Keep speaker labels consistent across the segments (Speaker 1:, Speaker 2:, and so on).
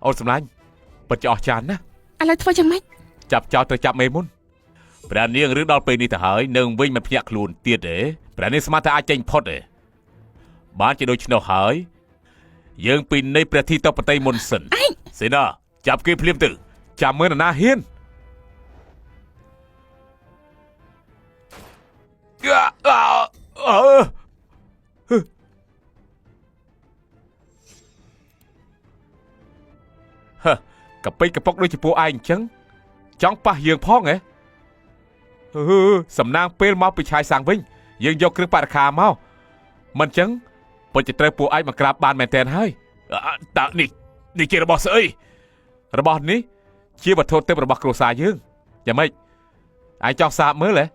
Speaker 1: អូនសម្លាញ់ពិតជាអស្ចារ្យណាស់
Speaker 2: ឥឡូវធ្វើយ៉ាងម៉េច
Speaker 1: ចាប់ចោលទៅចាប់មេមុនព្រះនាងឬដល់ពេលនេះទៅហើយនៅវិញមិនភ្ញាក់ខ្លួនទៀតទេព្រះនាងស្មានថាអាចចេញផុតទេបានជាដូច្នោះហើយយើងពីនៃព្រះធីតបតីមុនសិនសេនាចាប់គេភ្លាមទៅចាំមើលណាហ៊ានកពេចកពុកដូចជាពួកឯងអញ្ចឹងចង់ប៉ះយើងផងហ៎សំណាងពេលមកពីឆាយសាំងវិញយើងយកគ្រឿងបរិខាមកមិនអញ្ចឹងពិតជាត្រូវពួកឯងមកក្រាបបានមែនទែនហើយតើនេះជារបស់ស្អីរបស់នេះជាវត្ថុទិព្វរបស់គ្រួសារយើងយ៉ាងម៉េចឯងចង់សាបមើលហ៎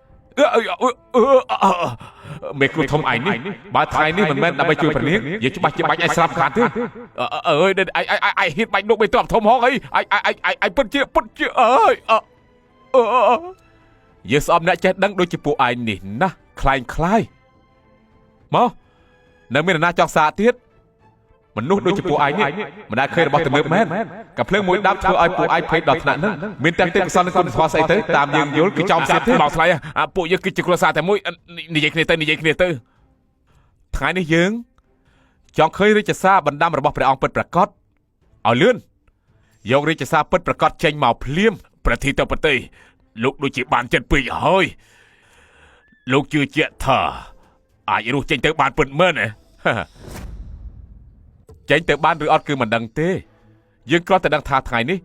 Speaker 1: មេគ្រូធំឯងនេះបើថ្ងៃនេះមិនមែនដើម្បីជួយព្រះនាងយើងច្បាស់ជាបាច់ឯងស្លាប់ខាត់ទេអើយឯងហ៊ានបាច់លោកបីទ្រព្យធំហងអីឯងពិតជាអើយយើងស្អប់អ្នកចេះដឹងដូចជាពួកឯងនេះណាខ្លាយមកនៅមានអ្នកណាចង់សាទៀតមនុស្សដូចជាពួកឯងនេះមិនដែលឃើញរបស់ទំនើបមែនកាភ្លើងមួយដាប់ធ្វើឲ្យពួកឯងភ័យដល់ថ្នាក់ហ្នឹងមានតែទេពកោសលនិងគុណធម៌ស្អីទៅតាមយើងយល់គឺចោមសៀតទេមកថ្លៃពួកយើងគឺជាគ្រួសារតែមួយនិយាយគ្នាទៅថ្ងៃនេះយើងចង់ឃើញរាជសារបណ្ដាំរបស់ព្រះអង្គពិតប្រាកដឲ្យលឿនយករាជសារពិតប្រាកដចេញមកភ្លាមប្រធានទៅប្រទេសលោកដូចជាបានចិត្តពេកហើយលោកជឿជាក់ថាអាចរស់ចេញទៅបានពិតមែនទេចេញទៅបានឬអត់គឺមិនដឹងទេយើងគ្រាន់តែដឹងថាថ្ងៃនេះ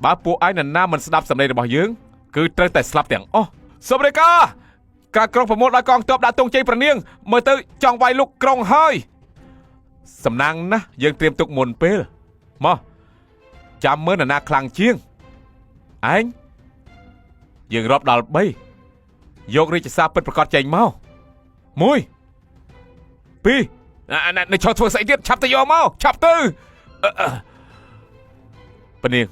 Speaker 1: បើពួកឯងនរណាមិនស្ដាប់សម្ដីរបស់យើងគឺត្រូវតែស្លាប់ទាំងអស់សូមរាយការណ៍ការក្រុងប្រមូលដោយកងទ័ពដាក់ទង់ជ័យព្រះនាងមើលទៅចង់វាយលុកក្រុងហើយសំណាងណាស់យើងត្រៀមទុកមុនពេលមកចាំមើលនរណាខ្លាំងជាងឯងយើងរាប់ដល់3យករាជសារពិតប្រាកដចេញមក1 2នៅឈរធ្វើស្អីទៀតឆាប់ទៅយកមកឆាប់ទៅព្រះនាង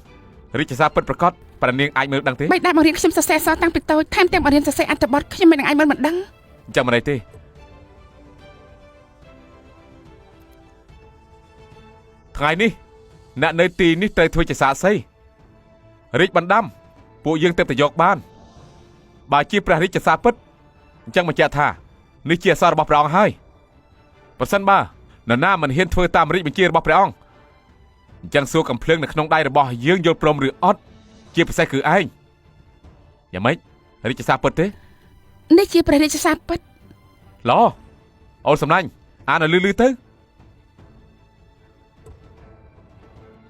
Speaker 1: រាជសារពិតប្រាកដព្រះនាងអាចមើលដឹងទេ
Speaker 2: មិនដែលមករៀនខ្ញុំសរសេរអក្សរតាំងពីតូចថែមទាំងមករៀនសរសេរអត្ថបទខ្ញុំមិនអាចមើលមិនដឹង
Speaker 1: ចាំមិនអីទេថ្ងៃនេះអ្នកនៅទីនេះត្រូវធ្វើជាសាក្សីរាជបណ្ដាំពួកយើងទើបតែយកបានបើជាព្រះរាជសារពិតអញ្ចឹងបញ្ជាក់ថានេះជាអក្សររបស់ព្រះអង្គហើយប្រសិនបើនរណាមិនហ៊ានធ្វើតាមរាជបញ្ជារបស់ព្រះអង្គអញ្ចឹងសួរកំភ្លើងនៅក្នុងដៃរបស់យើងយល់ព្រមឬអត់ជាពិសេសគឺឯងយ៉ាងម៉េចរាជសារពិតទេ
Speaker 2: នេះជាព្រះរាជសារពិត
Speaker 1: ល្អអូនសំឡាញ់អានឲ្យលឺទៅ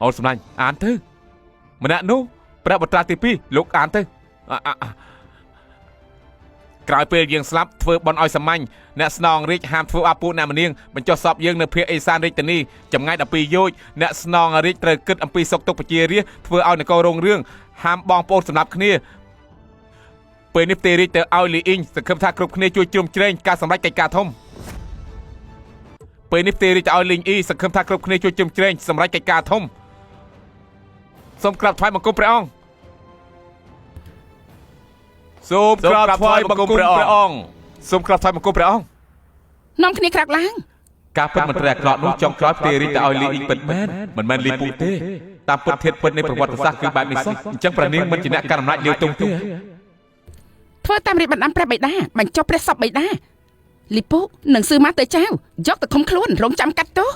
Speaker 1: អូនសំឡាញ់អានទៅម្នាក់នោះព្រះបត្រាទី2លោកអានទៅក្រោយពេលយើងស្លាប់ធ្វើបន់ឲ្យសាមញ្ញអ្នកស្នងរាជហាមធ្វើអាពួកអ្នកមនាងបញ្ចុះសពយើងនៅភាគអេសានរាជធានីចម្ងាយ12យោជអ្នកស្នងរាជត្រូវគិតអំពីសុខទុក្ខប្រជារាស្ត្រធ្វើឲ្យនគររងរឿងហាមបងប្អូនសម្លាប់គ្នាពេលនេះផ្ទេររាជទៅឲ្យលីអ៊ីងសង្ឃឹមថាគ្រប់គ្នាជួយជ្រោមជ្រែងការសម្រេចកិច្ចការធំពេលនេះផ្ទេររាជទៅឲ្យលីងអ៊ីសង្ឃឹមថាគ្រប់គ្នាជួយជ្រោមជ្រែងសម្រេចកិច្ចការធំសូមក្រាបថ្វាយបង្គំព្រះអង្គសូមក្រាបថ្វាយបង្គំព្រះអង្គសូមក្រាបថ្វាយបង្គំព្រះអង្គ
Speaker 2: នាំគ្នាក្រាបឡើង
Speaker 1: ការពិតមន្ត្រីអាក្រក់នោះចង់ក្រោយផ្ទេររាជទៅឲ្យលីអ៊ីងពិតមែនមិនមែនលីពូទេតាមពុតធាតុពិតនៃប្រវត្តិសាស្ត្រគឺបែបនេះសោះអញ្ចឹងព្រះនាងមិនជាអ្នកកាន់អំណាចលាវតុងទេ
Speaker 2: ធ្វើតាមរាជបណ្ដាំព្រះបិតាបញ្ចុះព្រះសពបិតាលីពូនឹងស៊ឺម៉ាទៅចៅយកទៅឃុំខ្លួនរងចាំកាត់ទោស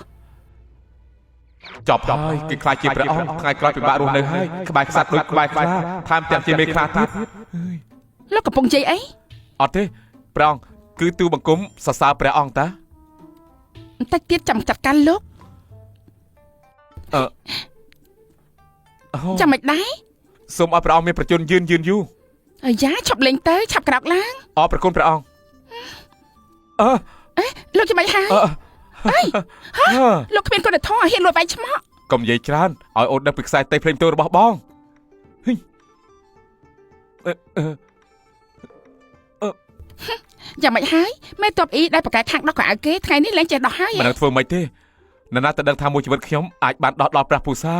Speaker 1: ចប់ហើយគេខ្លាចជាព្រះអង្គថ្ងៃក្រោយពិបាករស់នៅហើយក្បែរខ្សាត់ដូចក្បែរខ្លាថែមទាំងជាមេខ្លាទៀត
Speaker 2: លោកកំពុងនិយាយអី
Speaker 1: អត់ទេព្រះអង្គគឺទូបង្គំសរសើរព្រះអង្គតា
Speaker 2: បន្តិចទៀតចាំចាត់ការលោកចាំមិនដែរ
Speaker 1: សូមឲ្យព្រះអង្គមានប្រជញ្ញយឺនយូរ
Speaker 2: អាយ៉ាឈប់លេងទៅឆាប់ក្រោកឡើង
Speaker 1: អរប្រគុណព្រះអង្គ
Speaker 2: លោកចាំមិនហើយអីលោកគ្មានគុណធម៌ហ៊ានលួចវាយឆ្មក់
Speaker 1: កុំនិយាយច្រើនឲ្យអូនដឹងពីខ្សែតេភ្លេងតូរបស់បង
Speaker 2: យ៉ាងមិនហើយមេតបអ៊ីដែលប្រកែកខាងដោះកៅអៅគេថ្ងៃនេះលែងចេះដោះហើយ
Speaker 1: មិនដឹងធ្វើមិនទេនរណាទៅដឹងថាមួយជីវិតខ្ញុំអាចបានដោះដល់ព្រះពូសា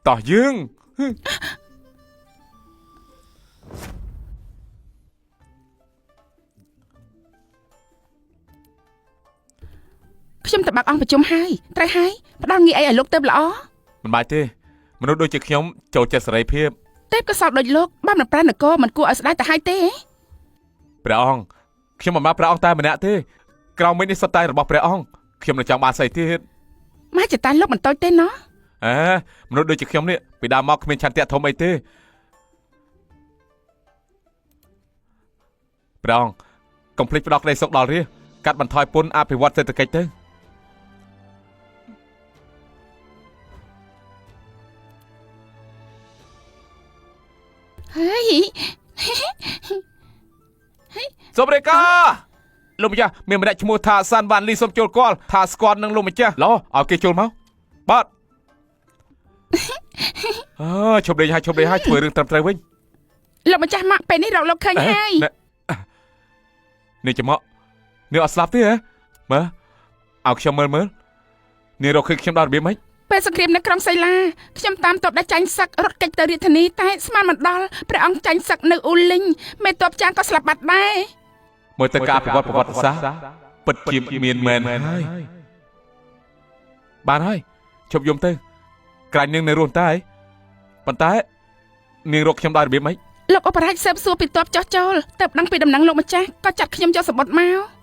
Speaker 1: តោះយើង
Speaker 2: ខ្ញុំទៅបាក់អង្គប្រជុំហើយត្រូវហើយផ្ដល់ងារអីឲ្យលោកទៅល្អ
Speaker 1: មិនបាច់ទេមនុស្សដូចជាខ្ញុំចូលចិត្តសេរីភាព
Speaker 2: ទេពក៏សោតដូចលោកបានប្រប្រានកមិនគួរឲ្យស្ដាយទៅហើយទេ
Speaker 1: ព្រះអង្គខ្ញុំមិនមកព្រះអង្គតែម្នាក់ទេក្រៅមិញនេះសុទ្ធតែរបស់ព្រះអង្គខ្ញុំនឹងចង់បានស្អីទៀត
Speaker 2: មកចតាលោកមិនតូចទេណោះ
Speaker 1: មនុស្សដូចជាខ្ញុំនេះពីដើមមកគ្មានឆន្ទៈធំអីទេព្រះអង្គកុំភ្លេចផ្ដល់ក្តីសុខដល់រាជកាត់បន្ថយពន្ធអភិវឌ្ឍសេដ្ឋកិច្ចទៅ
Speaker 2: ហើយ
Speaker 1: សូមរាយការណ៍លោកម្ចាស់មានម្នាក់ឈ្មោះថាសានវ៉ាន់លីសូមចូលគាល់ថាស្គាល់នឹងលោកម្ចាស់ឡោឲ្យគេចូលមកបាទឈប់លេងហើយធ្វើរឿងត្រឹមត្រូវវិញ
Speaker 2: លោកម្ចាស់មកពេលនេះរកលោកឃើញហើយ
Speaker 1: នេះច្រមុកនេះអត់ស្លាប់ទេហ៎មើលឲ្យខ្ញុំមើលនេះរកឃើញខ្ញុំដល់របៀបម៉េច
Speaker 2: ពេលសង្គ្រាមនៅក្រុងសីឡាខ្ញុំតាមទ័ពដែលចាញ់សឹករត់គេចទៅរាជធានីតែស្មានមិនដល់ព្រះអង្គចាញ់សឹកនៅអ៊ូលីងមេទ័ពចាងក៏ស្លាប់បាត់ដែរ
Speaker 1: មើលទៅការអភិវឌ្ឍប្រវត្តិសាស្ត្រពិតជាមានមែនហើយបានហើយជប់យំទៅក្រាញ់នឹងនៅរស់តែប៉ុន្តែនាងរកខ្ញុំដល់របៀបម៉េច
Speaker 2: លោកអបរាជស៊ើបសួរពីទ័ពចោះចូលទៅដឹងពីដំណឹងលោកម្ចាស់ក៏ចាត់ខ្ញុំយកសម្បត្តិមក